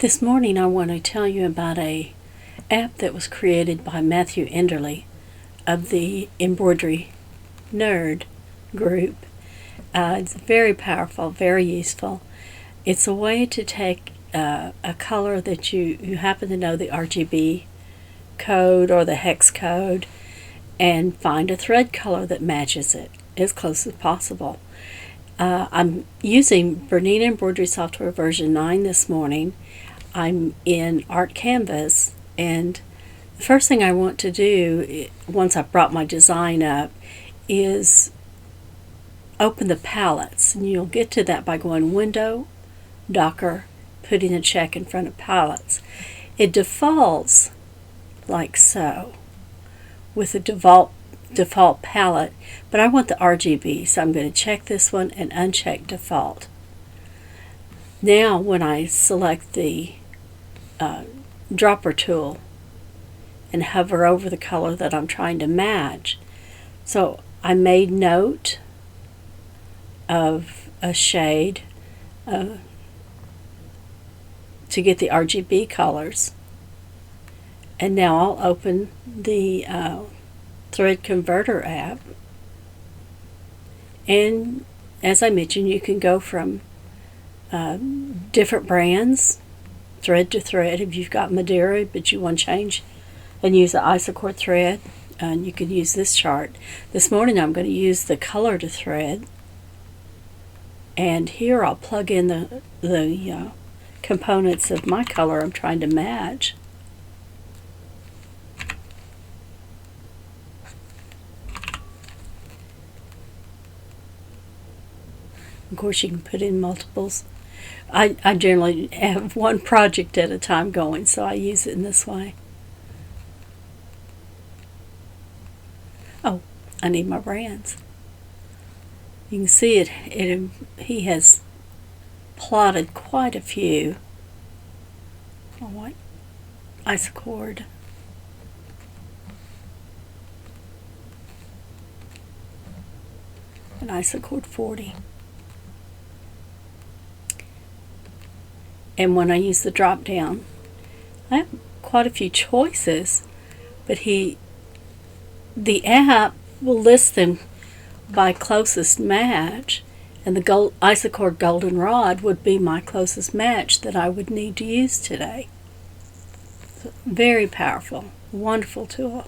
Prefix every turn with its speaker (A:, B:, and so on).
A: This morning I want to tell you about a app that was created by Matthew Enderle of the Embroidery Nerd group. It's very powerful, very useful. It's a way to take a color that you happen to know the RGB code or the hex code and find a thread color that matches it as close as possible. I'm using Bernina Embroidery Software version 9 this morning. I'm in Art Canvas, and the first thing I want to do once I've brought my design up is open the palettes, and you'll get to that by going Window, Docker, putting a check in front of palettes. It defaults like so with a default palette, but I want the RGB, so I'm going to check this one and uncheck default. Now when I select the dropper tool and hover over the color that I'm trying to match, so I made note of a shade to get the RGB colors, and now I'll open the Thread Converter app, and as I mentioned, you can go from different brands, thread to thread. If you've got Madeira but you want to change and use the isochord thread, and you could use this chart. This morning I'm going to use the color to thread, and here I'll plug in the components of my color I'm trying to match. Of course, you can put in multiples. I generally have one project at a time going, so I use it in this way. Oh, I need my brands. You can see he has plotted quite a few. Oh, what? Isochord. And isochord 40. And when I use the drop down, I have quite a few choices, but the app will list them by closest match, and the isochord goldenrod would be my closest match that I would need to use today. So, very powerful, wonderful tool.